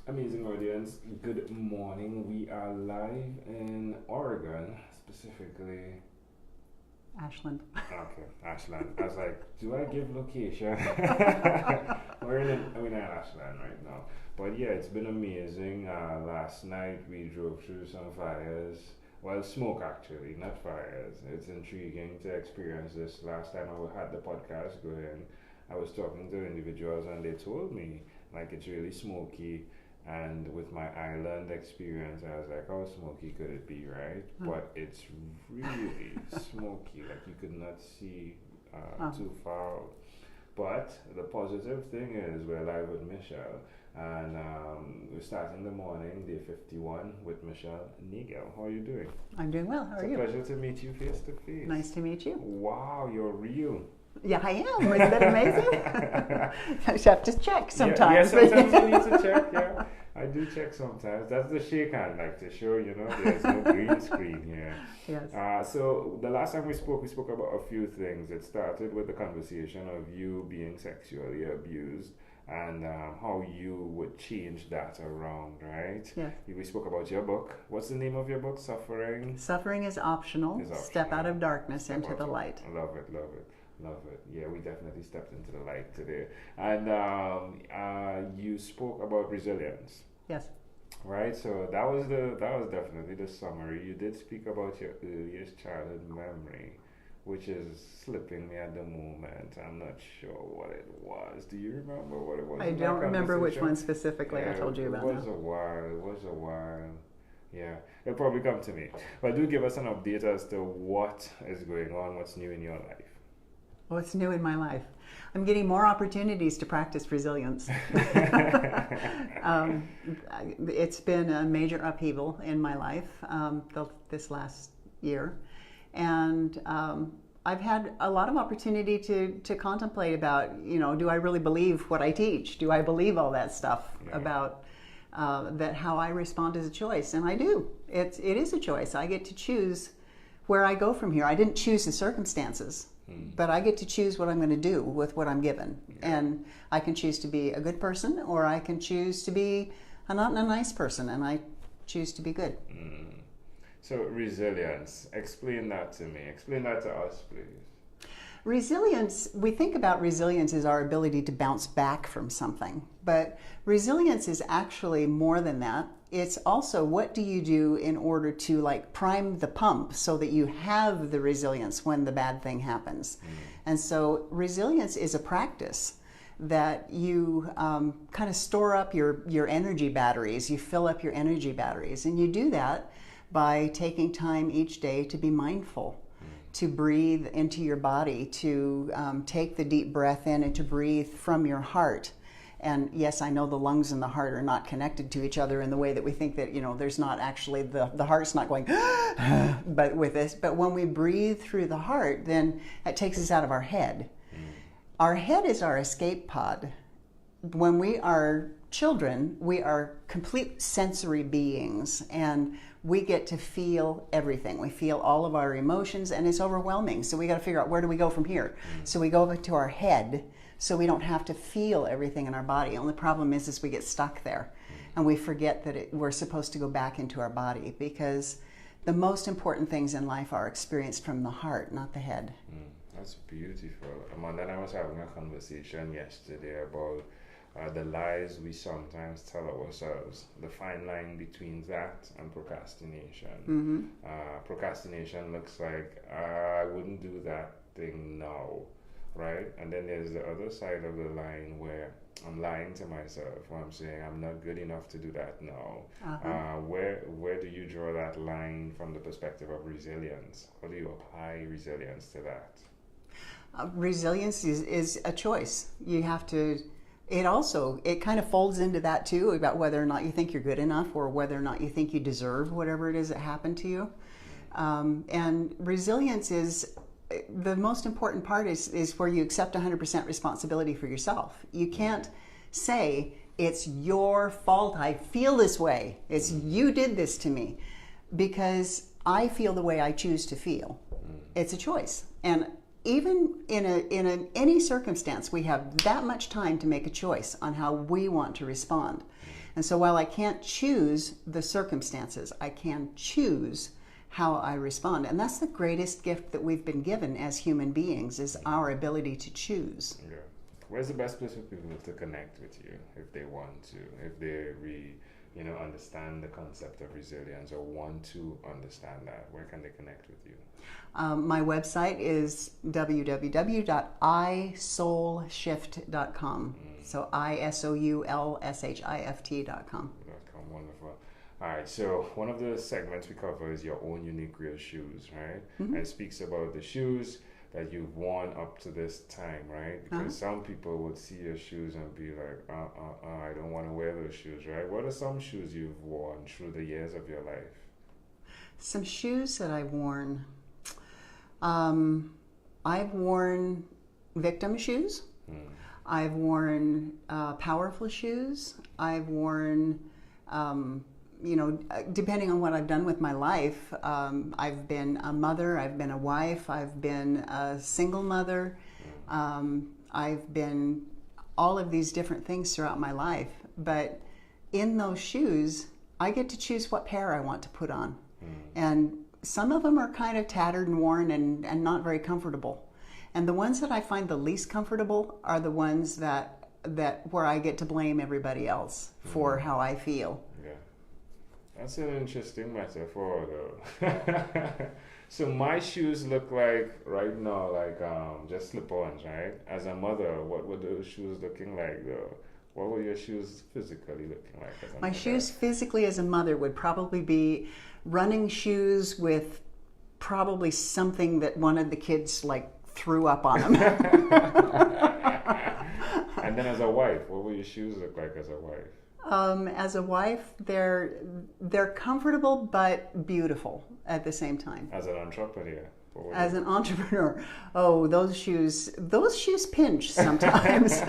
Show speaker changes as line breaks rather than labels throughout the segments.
Amazing audience, good morning. We are live in Oregon, specifically.
Ashland.
Okay, Ashland. I was like, do I give location? We're in Ashland right now. But yeah, it's been amazing. Last night we drove through some fires. Well, smoke actually, not fires. It's intriguing to experience this. Last time I had the podcast going, I was talking to individuals and they told me like it's really smoky. And with my island experience, I was like, how smoky could it be, right? But it's really smoky, like you could not see too far out. But the positive thing is we're live with Michelle, and we start in the morning, day 51, with Michelle Nagel. How are you doing?
I'm doing well. How are you?
It's a pleasure to meet you face to face.
Nice to meet you.
Wow, you're real.
Yeah, I am. Isn't that amazing? I have to check sometimes.
Yeah, sometimes you need to check, yeah. I do check sometimes. That's the shake hand, like to show, there's no green screen here.
Yes.
So the last time we spoke about a few things. It started with the conversation of you being sexually abused and how you would change that around, right?
Yes.
We spoke about your book. What's the name of your book? Suffering?
Suffering is optional. Step out of darkness into the light.
Love it, love it. Love it. Yeah, we definitely stepped into the light today. And you spoke about resilience.
Yes.
Right. So that was definitely the summary. You did speak about your earliest childhood memory, which is slipping me at the moment. I'm not sure what it was. Do you remember what it was?
I don't remember which one specifically I told you about.
It was a while. Yeah, it'll probably come to me. But do give us an update as to what is going on, what's new in your life.
What's new in my life? I'm getting more opportunities to practice resilience. It's been a major upheaval in my life this last year. And I've had a lot of opportunity to contemplate about, do I really believe what I teach? Do I believe all that stuff about that how I respond is a choice? And I do. It is a choice. I get to choose where I go from here. I didn't choose the circumstances. But I get to choose what I'm going to do with what I'm given. Yeah. And I can choose to be a good person, or I can choose to be not a nice person, and I choose to be good.
So resilience, explain that to me. Explain that to us, please.
Resilience, we think about resilience as our ability to bounce back from something. But resilience is actually more than that. It's also what do you do in order to prime the pump so that you have the resilience when the bad thing happens. And so resilience is a practice that you kind of store up your energy batteries. You fill up your energy batteries, and you do that by taking time each day to be mindful, to breathe into your body, to take the deep breath in and to breathe from your heart. And yes, I know the lungs and the heart are not connected to each other in the way that we think that, there's not actually, the heart's not going, but with this. But when we breathe through the heart, then that takes us out of our head. Our head is our escape pod. When we are children, we are complete sensory beings, and we get to feel everything. We feel all of our emotions, and it's overwhelming. So we got to figure out, where do we go from here? So we go over to our head, so we don't have to feel everything in our body. The only problem is we get stuck there, and we forget that we're supposed to go back into our body, because the most important things in life are experienced from the heart, not the head.
That's beautiful. Amanda and I was having a conversation yesterday about the lies we sometimes tell ourselves, the fine line between that and procrastination. Procrastination looks like, I wouldn't do that thing now. Right? And then there's the other side of the line where I'm lying to myself, where I'm saying I'm not good enough to do that now. Where do you draw that line from the perspective of resilience? How do you apply resilience to that?
Resilience is a choice. You have to, it kind of folds into that too, about whether or not you think you're good enough, or whether or not you think you deserve whatever it is that happened to you. And resilience is, the most important part is where you accept 100% responsibility for yourself. You can't say, it's your fault, I feel this way, it's you did this to me, because I feel the way I choose to feel. It's a choice. And even in any circumstance, we have that much time to make a choice on how we want to respond. And so while I can't choose the circumstances, I can choose how I respond. And that's the greatest gift that we've been given as human beings, is our ability to choose.
Yeah. Where's the best place for people to connect with you if they want to, if they understand the concept of resilience or want to understand that? Where can they connect with you?
My website is www.isoulshift.com. So isoulshift.com.
Wonderful. All right, so one of the segments we cover is your own unique real shoes, right?
Mm-hmm.
And it speaks about the shoes that you've worn up to this time, right? Because some people would see your shoes and be like, I don't want to wear those shoes, right? What are some shoes you've worn through the years of your life?
Some shoes that I've worn. I've worn victim shoes. I've worn powerful shoes. I've worn, depending on what I've done with my life, I've been a mother, I've been a wife, I've been a single mother. I've been all of these different things throughout my life. But in those shoes, I get to choose what pair I want to put on. And some of them are kind of tattered and worn and not very comfortable. And the ones that I find the least comfortable are the ones that where I get to blame everybody else for how I feel.
Yeah. That's an interesting metaphor, though. So my shoes look like, right now, like just slip-ons, right? As a mother, what were those shoes looking like, though? What were your shoes physically looking like as a mother?
My shoes physically as a mother would probably be running shoes with probably something that one of the kids threw up on them.
And then as a wife, what will your shoes look like as a wife?
As a wife, they're comfortable but beautiful at the same time.
As an entrepreneur?
As an entrepreneur, those shoes pinch sometimes.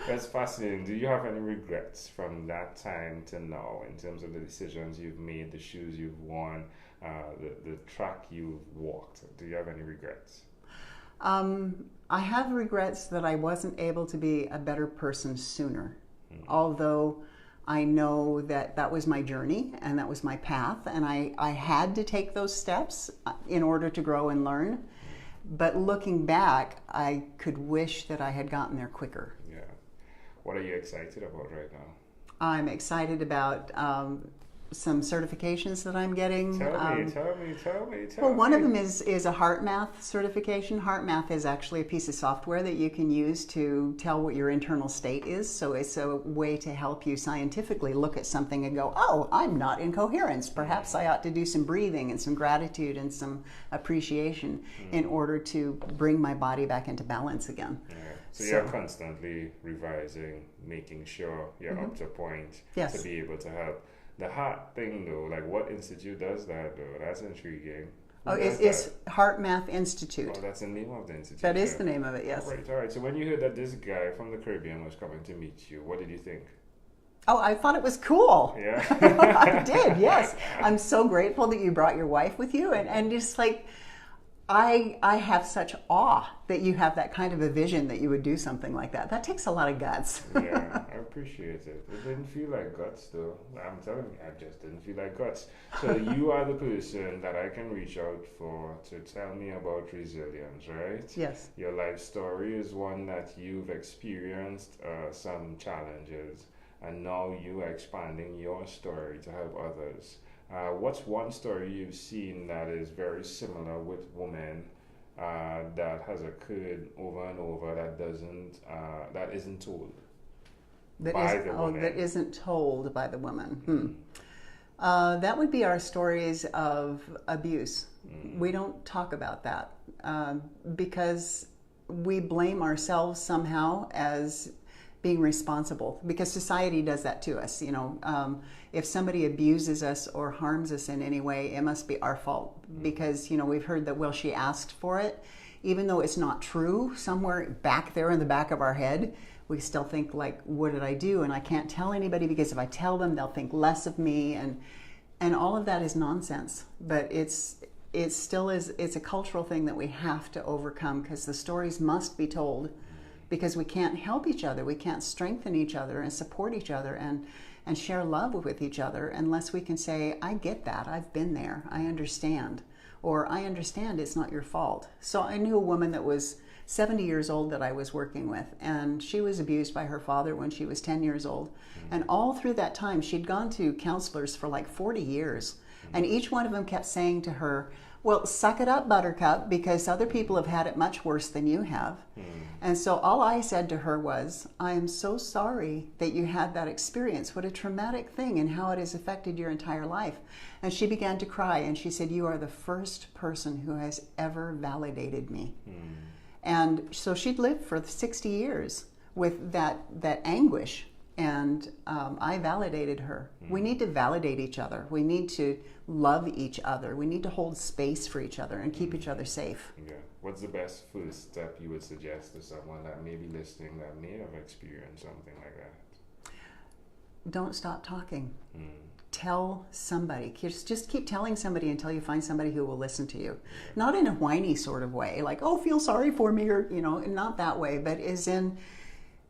That's fascinating. Do you have any regrets from that time to now in terms of the decisions you've made, the shoes you've worn, the track you've walked? Do you have any regrets?
I have regrets that I wasn't able to be a better person sooner. Although I know that was my journey and that was my path, and I had to take those steps in order to grow and learn. But looking back, I could wish that I had gotten there quicker.
Yeah. What are you excited about right now?
I'm excited about some certifications that I'm getting.
Tell me.
Well, one of them is a HeartMath certification. HeartMath is actually a piece of software that you can use to tell what your internal state is. So it's a way to help you scientifically look at something and go, I'm not in coherence. Perhaps I ought to do some breathing and some gratitude and some appreciation in order to bring my body back into balance again.
Yeah. So you're constantly revising, making sure you're up to point to be able to help. The heart thing, though, what institute does that, though? That's intriguing.
It's HeartMath Institute.
Oh, that's the name of the institute.
That is the name of it, yes.
All right. So when you heard that this guy from the Caribbean was coming to meet you, what did you think?
I thought it was cool.
Yeah.
I did, yes. I'm so grateful that you brought your wife with you, and just I have such awe that you have that kind of a vision that you would do something like that. That takes a lot of guts.
Yeah, I appreciate it. It didn't feel like guts, though. I'm telling you, I just didn't feel like guts. So you are the person that I can reach out for to tell me about resilience, right?
Yes.
Your life story is one that you've experienced some challenges, and now you are expanding your story to help others. What's one story you've seen that is very similar with women that has occurred over and over that isn't told by the woman?
That isn't told by the woman. That would be our stories of abuse. We don't talk about that because we blame ourselves somehow as being responsible, because society does that to us. If somebody abuses us or harms us in any way, it must be our fault, because we've heard that, well, she asked for it, even though it's not true. Somewhere back there in the back of our head, we still think what did I do? And I can't tell anybody, because if I tell them, they'll think less of me, and all of that is nonsense. But it's it still is, it's a cultural thing that we have to overcome, because the stories must be told, because we can't help each other, we can't strengthen each other and support each other and share love with each other unless we can say, I get that, I've been there, I understand, or I understand it's not your fault. So I knew a woman that was 70 years old that I was working with, and she was abused by her father when she was 10 years old. And all through that time, she'd gone to counselors for like 40 years. And each one of them kept saying to her, well, suck it up, Buttercup, because other people have had it much worse than you have. And so all I said to her was, I am so sorry that you had that experience. What a traumatic thing, and how it has affected your entire life. And she began to cry, and she said, you are the first person who has ever validated me. And so she'd lived for 60 years with that anguish, and I validated her. We need to validate each other. We need to love each other. We need to hold space for each other and keep each other safe.
Yeah. What's the best first step you would suggest to someone that may be listening that may have experienced something like that?
Don't stop talking. Tell somebody. Just keep telling somebody until you find somebody who will listen to you. Not in a whiny sort of way, like, oh, feel sorry for me, or, not that way, but as in,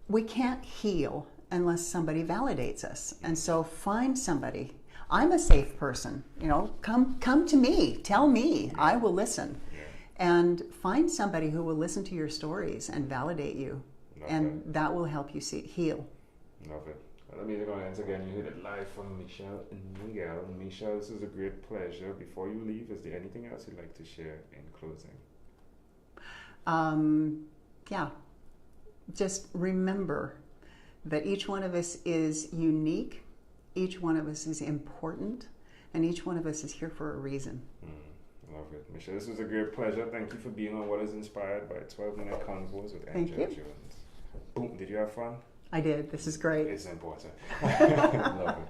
we can't heal unless somebody validates us. And so find somebody. I'm a safe person, come to me, tell me, I will listen. And find somebody who will listen to your stories and validate you. And that will help you heal.
Love it. Well, let me go once again. You heard it live from Michelle Nagel. Michelle, this is a great pleasure. Before you leave, is there anything else you'd like to share in closing?
Yeah. Just remember that each one of us is unique, each one of us is important, and each one of us is here for a reason.
Love it. Michelle, this was a great pleasure. Thank you for being on What is Inspired by 12-Minute Convos with
Thank
Angela
you.
Jones. Boom. Did you have fun?
I did. This is great.
It's important. Love it.